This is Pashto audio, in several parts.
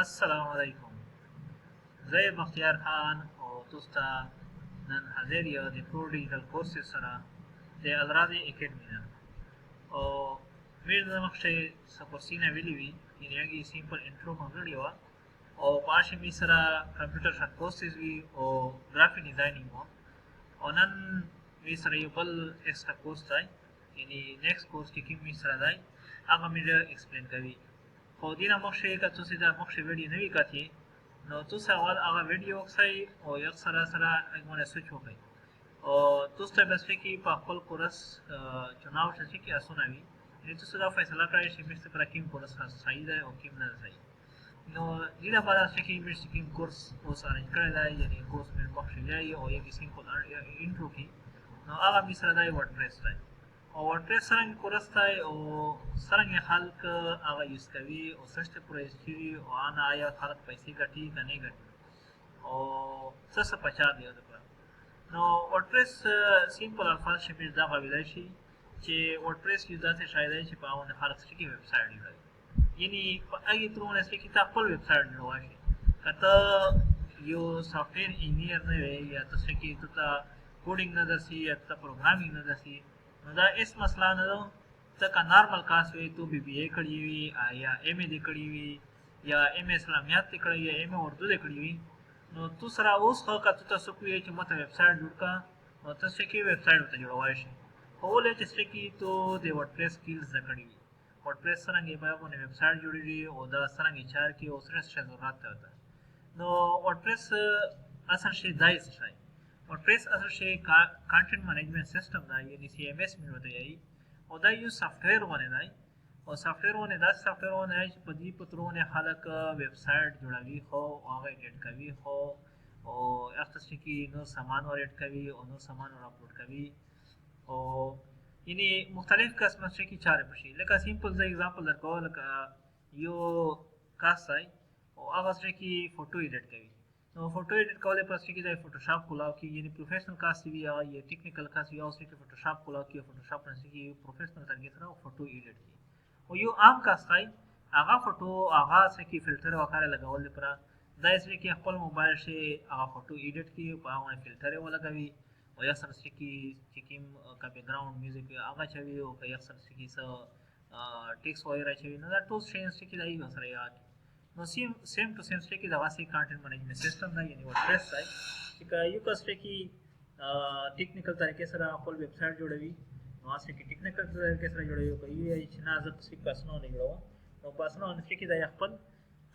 السلام علیکم. زه یم بختیار خان او تاسو ته نن حاضر یم د پرو ډیجیټل کورسز سره د الرادي اکیډمي نه. او موږ د مخکې څه کورسونه ویلي وي، یعنې هغې سیمپل انټرو مو کړې وه او په هغې مې سره کمپیوټر شارټ کورسز وي او ګرافیک ډیزاینینګ وه. او نن مې سره یو بل ایکسټرا کورس دی، یعنې نیکسټ کورس چې کوم مې سره دی هغه مې ایکسپلین کوي. خو دې نه مخکې که تاسو د مخکې ویډیو نه وي کتلې نو تاسو اول هغه ویډیو وکسئ او یو سره باندې سوچ وکړئ او تاسو ته به څه کې په خپل کورس چناو څه کې اسونه وي، یعنې تاسو دا فیصله کړئ چې موږ سره کوم کورس صحیح دی او کوم نه صحیح. نو دې لپاره څه کې موږ کوم کورس اوس ارنج کړی دی، یعنې کورس مې مخکې دی او یو سیمپل انټرو کې نو هغه مې سره دی ورډپریس دی. او ورډپریس څرنګه کورس دی او څرنګه خلک هغه یوز کوي او څه شته پرې یوز کوي او انا آیا خلک پیسې ګټي که نه ګټي او څه پچار دی دپاره. نو ورډپریس سیمپل الفاظ چې موږ دغه ویلی شي چې ورډپریس یو داسې شی دی چې په هغه باندې خلک څه کوي ویبسایټ جوړوي، یعنې په هغې تر باندې څه کوي ته خپل ویبسایټ جوړولی شي. که ته یو سافټویر انجینیر نه وې یا ته څه کوي ته ته کوډینګ نه درسي یا ته پروګرامینګ نه درسي نو دا هېڅ مسله نه ده. ته که نارمل کاس وې تو بي بي اے کړې وي یا ایم اے دې کړې وي یا ایم اے اسلامیات دې کړی یا ایم اے اردو دې کړې وي نو تو سره اوس ښه که ته څوک وایې چې ما ته ویبسایټ جوړ کړه نو ته څه کوې ویبسایټ ورته جوړولی شي. خو ولې چې څه کوي تو د ورډپریس سکلز زده کړي وي، ورډپریس څرنګه په هغه باندې ویبسایټ جوړېږي او دا څرنګه چار کوي او څه ضرورت دی ورته. نو ورډپریس اصل شی دا څه شی ورډپریس اصل شی کانټینټ مینجمنټ سیسټم دی، یعنې سی ایم ایس مې ورته وایي. او دا یو سافټویر باندې دی او سافټویر باندې داسې سافټویر باندې دی چې په دې په تر باندې خلک ویبسایټ جوړوي خو هغه ایډیټ کوي خو او هغه څه کې نور سامان ور ایډ کوي او نور سامان ور اپلوډ کوي او یعنې مختلف قسمه څه کې چارې پشي. لکه سیمپل زه اگزامپل درکوم، لکه یو کاس دی او هغه څه کې فوټو ایډیټ کوي نو فوټو ایډیټ کولای په څه کې دی فوټوشاپ کولاو کې، یعنې پروفیشنل کاس وي هغه یا ټیکنیکل کاس وي هغه څه کې فوټوشاپ کولاو کې فوټوشاپ نه څه کې پروفیشنل طریقې سره فوټو ایډیټ کوي. او یو عام کاس دی هغه فوټو هغه څه کې فلټر وغیره لګول لپاره دا څه کې خپل موبایل شي هغه فوټو ایډیټ کوي په هغه باندې فلټر یې ولګوي او یا سره څه کې چې کوم کا بیکګراوند میوزیک هغه چوي او که یا سره څه کې څه ټیکس وغیره چوي نو دا ټول شیان څه کې دی سره یاد نو سیم ټو سیم څه کې دغه سي کانټینټ مینجمنټ سیسټم دی، یعنې ورډپریس دی چې که یو کس څه کې ټیکنیکل طریقې سره خپل ویبسایټ جوړوي نو هسې کې ټیکنیکل طریقې سره جوړوي او که یو وایي چې نه زه څه په اسنو نه جوړوم نو په اسنو باندې څه کې دی خپل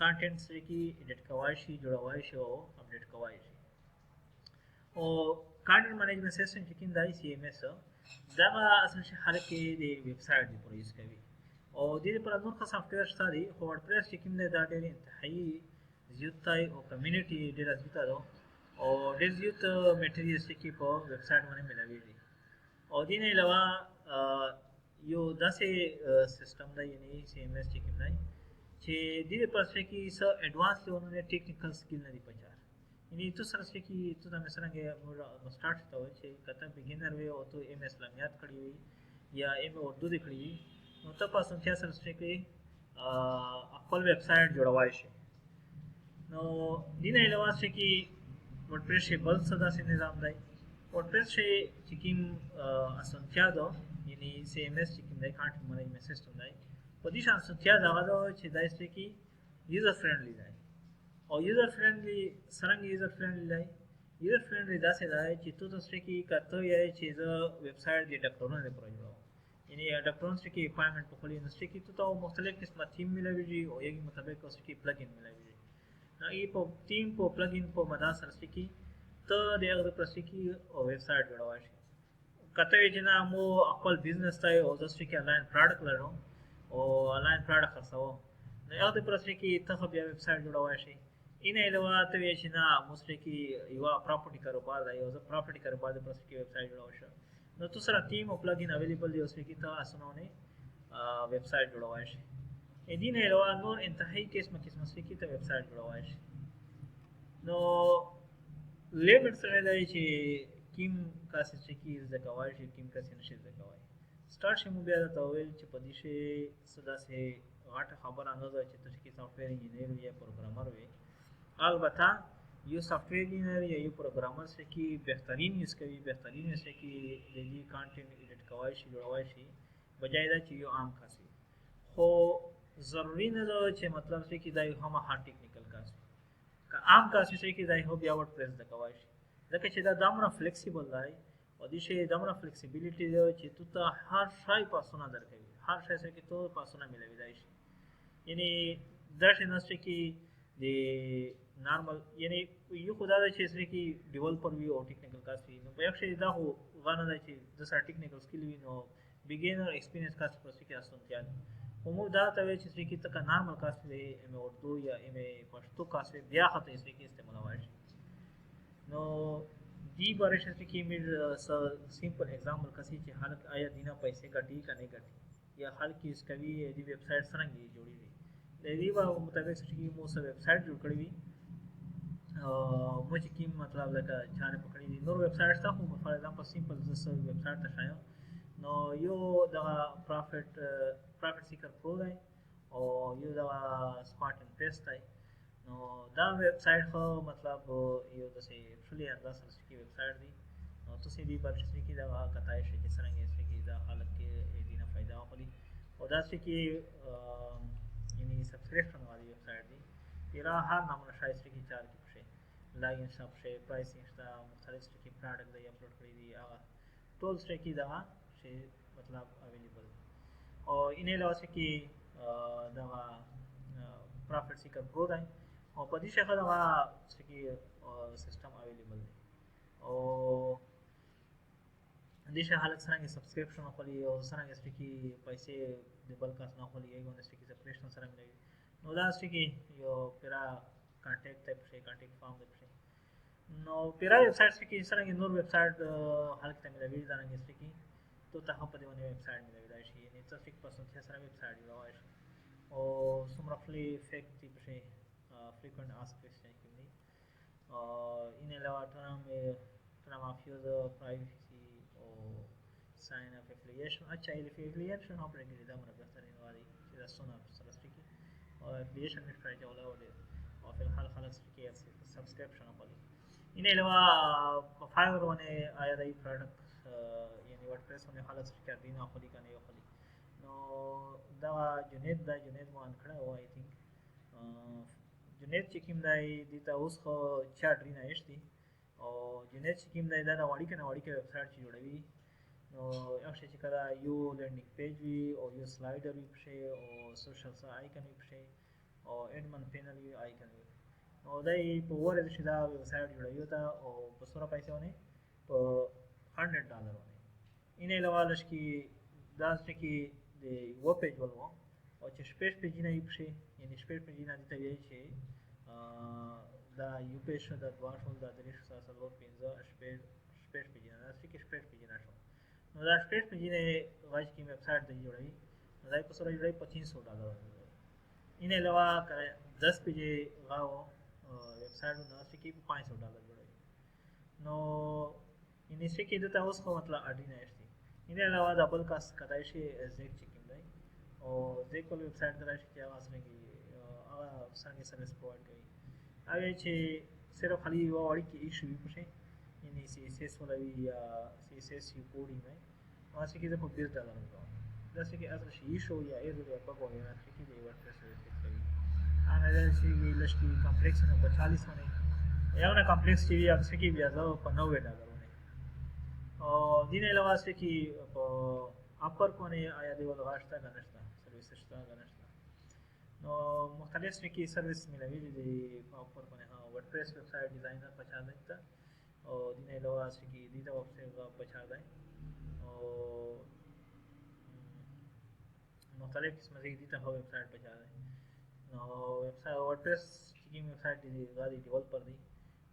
کانټینټ څه کې ایډیټ کولی شي جوړولی شي او اپډیټ کولی شي. او کانټینټ مینجمنټ سیسټم چې کوم دی سی ایم ایس دغه اصل شي خلک یې د ویبسایټ دپاره یوز کوي او دې لپاره نور ښه سافټویر شته دي. خو ورډپریس چې کوم دی دا ډېر انتهایي زیات دی او کمیونټي ډېره زیاته ده او ډېر زیات میټریلز چې کې په ویبسایټ باندې میلاویږي. او دې نه علاوه یو داسې سیسټم دی یعنې سی ایم ایس چې کوم دی چې دې لپاره چې کې څه ایډوانس لیولونه ټیکنیکل سکل نه دي پچار، یعنې تو سره څه کې تو ته مې څرنګه سټارټ ته وایي چې که ته بګینر وې او تو ایم اسلامیات کړي وي یا ایم اردو دې کړي وي نو ته په اسانتیا سره څه کوي خپل ویبسایټ جوړولی شي. نو دې نه علاوه څه کې ورډپریس یې بل څه داسې نظام دی ورډپریس چې کوم اسانتیا ده یعنې سی ایم ایس چې کوم دی کانټینټ مینجمنټ سیسټم دی په دې شان اسانتیا دغه ده چې دا څه کې یوزر فرینډلي دی. او یوزر فرینډلي څرنګه یوزر فرینډلي دی یوزر فرینډلي داسې دی چې تو ته څه کې که ته وایې چې زه ویبسایټ د ډاکټرونو لپاره جوړوم یعنې ډاکټرونو څه کې اپاینټمنټ پخولي نو څه کې تو ته مختلف قسمه تیم میلاویږي او هغې مطابق څه کې پلګین میلاویږي نو هغې په تیم په پلګین په مدار سره څه کې ته د هغه دپاره څه کې ویبسایټ جوړولی شي. که ته وایې چې نه مو خپل بزنس دی او زه څه کې آنلاین پراډکټ لرم او آنلاین پراډکټ خرڅوم نو هغه دپاره څه کې ته خو بیا ویبسایټ جوړولی شي. این علاوه ته وایې چې نه موږ څه کې یوه پراپرټي کاروبار دی او زه پراپرټي کاروبار دپاره څه کې ویبسایټ جوړولی شم نو تو سره ټیم او پلګین اویلیبل دی او څه کې ته اسانه باندې ویبسایټ جوړولی شي. دې نه علاوه نور انتهایي قسمه څه کې ته ویبسایټ جوړولی شي. نو لیمټ سره دی چې کوم کس چې کې زده کولی شي کوم کس یې نشي زده کولی. سټارټ شي مو بیا درته وویل چې په دې شی څه داسې غټه خبره نه ده چې ته کې سافټویر انجینیر یا پروګرامر وي. البته یو سافټویر انجینیر یا یو پروګرامر چې کې بهترین یوز کوي، بهترین یوز کې د دې کانټینټ ایډیټ کوای شي، جوړوای شي، بجای دا چې یو عام کس وي. خو ضروري نه ده چې مطلب چې کې دا یو هم هر ټیکنیکل کس وي. که عام کس وي چې دا یو بیا ورډپریس زده کوای شي، ځکه چې دا دومره فلیکسیبل دی او دې شی دومره فلیکسیبیلیټي دی چې تو ته هر شی پاسونه درکوي، هر شی سره کې تو پاسونه ملوي شي. یعنی دا شی نه چې د نارمل یعنی یو خدای دا چې سره کې ډیولپر وي او ټیکنیکل کس وي، نو په یو شی دا خو غواړم دا چې د سره ټیکنیکل سکیل وي، نو بګینر ایکسپیرینس کس په څه کې اسانتیا خو موږ دا ته وایي چې سره کې تک نارمل کس وي، ام اردو یا ام پښتو کس وي، بیا خطه سره کې استعمالوي شي. نو دی بارے سے کہ میرا سمپل एग्जांपल کسی چې خلک آیا دینه پیسې ګټي کنه ګټي یا خلک اس کوي دی ویب سټ څنګه جوړي وي د دې په مطابق چې مو سره ویب سټ جوړ کړی وي او مو چې کی مطلب لکه چاره پکړی دي نور ویب سټ ته خو فار ایگزامپل سمپل زس ویب سټ ته شایم نو یو د پرایویټ سیکر پرو دی او یو د سمارټ ان پیست دی. نو دا ویب سټ خو مطلب یو د سي فلی انداز سره کی ویب سټ دی نو تاسو دې په شته کې دا کتای شي چې څنګه یې کې دا حالت کې دې نه फायदा واخلي او دا چې کې یعنی سبسکرپشن والی ویب سټ دی پیرا هر نمونه شایسته کې چار کې شي لاګین شاپ شي پرایسینګ شته مختلف کې پروډکټ دی اپلوډ کړی دی هغه ټول څه کې دا شي مطلب اویلیبل او ان علاوه کې دا پروفټ سیکر پرو دی او په دې شکل دا چې سیستم اویلیبل دی او دې شي حالت څنګه سبسکرپشن خولي او څنګه چې پیسې د بل کس نه خولي یو نه چې سبسکرپشن سره ملي نو دا چې یو پیرا کانټیکټ ټایپ شي کانټیکټ فارم دی نو پیرا ویب سټ کې څنګه نور ویب سټ حالت ته ملي دا نه چې تو ته په دې باندې ویب سټ ملي شي یعنی 100% سره ویب سټ جوړوي شي او څومره فلی افیکټ ټایپ شي frequent ask question كمني إن لو ترى ما فيه the privacy أو sign up affiliation أشياء اللي في affiliation هم برينجي ده من بيختارين وادي إذا صنع سلسلة أو affiliation مش فايدة ولا ولا أو في الحال خلاص في subscription أقولي إن لو فاير وانا آية ده product يعني WordPress وانا خلاص في كاردين أقولي كاني أقولي نو ده جنيد ما أنكره هو I think جنید چې کوم دی د تاسو خو چارت نه ایشتي او جنید چې کوم دی دا وړي کنه ویب سټ چې جوړوي نو یو شي چې کله یو لرنینګ پیج وي او یو سلایډر وي پښه او سوشل آیکن وي پښه او اډمن پینل وي آیکن وي نو دای په ورته چې دا ویب سټ جوړوي تا او په سره پیسې ونه په $100 ونه ان علاوه لشکي دا چې د یو پیج ولو او چې شپږ پیجونه یې پښه یعنی شپږ پیجونه د ته وی شي دا یو پیج د دوه د درې ساسلو 15 شپږ پیجونه دا چې شپږ پیجونه شو نو دا شپږ پیجونه واج کې ویب سټ دی جوړوي نو دا په سره یې $2500 ان علاوه 10 پیجې غاو ویب سټ نو چې $500 جوړوي نو ان چې کې د تاسو خو مطلب اډی نه شي ان علاوه د بل کاس کدای شي زیک چې کوم دی او زیکول ویب سټ دراشي چې هغه څنګه سرویس پروواید کوي هغه چې صرف خالي یو اړ کې ایشو وي پښه یعنی سی اس اس ولوي یا سی اس اس یو کوډینګ نه واسه کې د په $20 ورکوم دا چې اصل شي ایشو یا ایرر په کومه نه چې د WordPress سرویس کوي انا دا چې لشتي کمپلیکس نه په 40 ونه یو نه کمپلیکس چې یا څه کې بیا زو په $90 ونه او دین علاوه چې په اپر کوونه آیا دی ول واشتا غنښت سرویس شتا غنښت نو مختلف کې سرویس ملوي دي په اپر باندې ها WordPress ویب سټ ډیزاینر پچا دی ته او دین علاوه چې دي دا ویب سټ پچا دی او مختلف قسم دي ته ویب سټ پچا دی نو ویب سټ WordPress چې ویب سټ دی غالي ډیولپر دی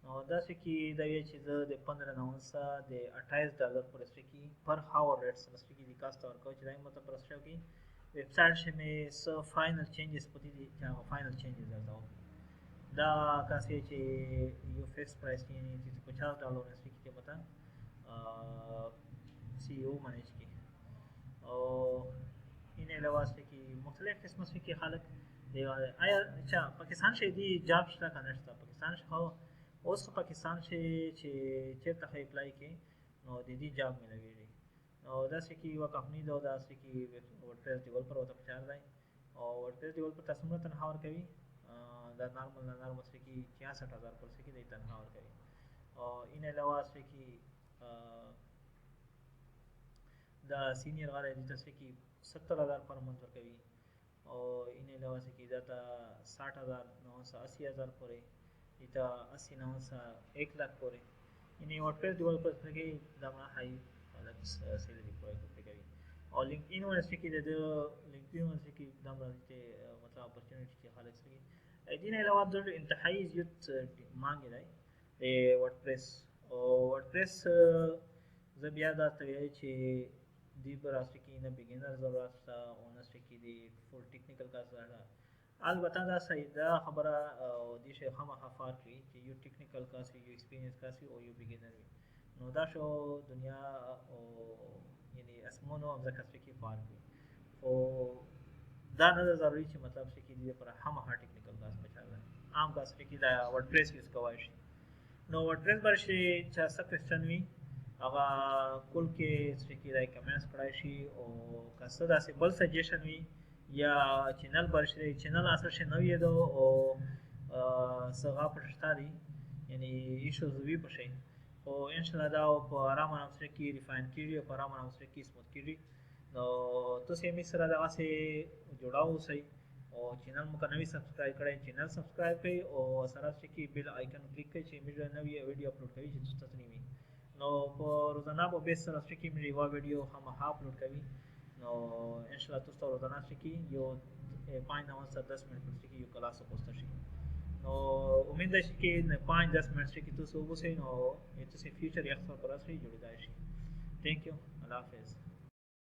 نو دا چې دا یې چې د 15 نوسا د $28 پر سټکی پر هاور ریټ سره سټکی د کاست اور کوچ راي مته پر سټکی ویب سټ شمه سو فائنل چینجز پتی دي چې فائنل چینجز راځو دا کاسه چې یو فکس پرایس کې نه چې $50 سټکی کې مته سی او مانیج کی او این علاوه است که مختلف قسم است که خلق دی آیا چا پاکستان شه دی جاب شته کنه شته پاکستان شه اوس خو پاکستان شه چې چیرته خې اپلای کې نو د دې جاب ملوي نو دا چې یو کمپنی دا چې ورډپریس ډیولپر او ته پچار دی او ورډپریس ډیولپر تاسو موږ تنخواه ورکوي دا نارمل چې کی 66000 پر چې دی تنخواه ورکوي او این علاوه چې کی دا سینیر غاړه دي تاسو کې 70000 پر منث ورکوي او این علاوه چې کی دا تا 60000 980,000 پورې ایتا 80 900 1 लाख پورې یعنی ورډپریس ډیولپر کې دا ما هاي سیلری پرووایډ کوي او لینکډین ورسې کې د لینکډین ورسې کې دا مرسته مطلب اپورتونټی چې خالص کې دین علاوه د انتهایی زیات مانګ دی د ورډپریس او ورډپریس زه بیا دا ته وایي چې دی پر اساس کې نه بګینر ضرورت شته او نه چې دی فول ټیکنیکل کا ضرورت البته دا صحیح دا خبره او د شي خامخا فرق وي چې یو ټیکنیکل کا سي یو ایکسپیرینس کا سي او یو بګینر وي نو دا شو دنیا او یعنی اسمونو هم ځکه چې فرق وي او دا نه ضروري چې مطلب چې دی پر خامخا ټیکنیکل کا سپیشل عام کا چې دا ورډپریس یوز کوي شي نو ورډپریس برشي چې څه کوېسچن وي هغه کول کې چې راي کمنټس کړای شي او کاسه داسې بل سجیشن وي یا چینل برشي چینل اثر شي نو یې دو او څنګه پرشتا دي یعنی ایشوز وی پښې او ان شاء الله دا په آرام سره کې ریفاین کیږي او په آرام سره کې سموث کیږي نو تاسو یې می سره دا واسه جوړاو سي او چینل مو کنه وی سبسکرایب کړئ چینل سبسکرایب کړئ او سره چې بیل آیکن کلیک کړئ چې موږ نوې ویډیو اپلوډ کوي چې تاسو نه وي نو په روزانه په بیس سره چې موږ یو ویډیو هم اپلوډ کوي نو ان شاء الله تاسو روزانه چې یو 5 نه 10 منټ پرې یو کلاس پوسټ شي نو امید ده چې 5-10 منټ کې تاسو وګورئ نو تاسو فیوچر یو څه پر اساس جوړیدای شي ثانک یو الله حافظ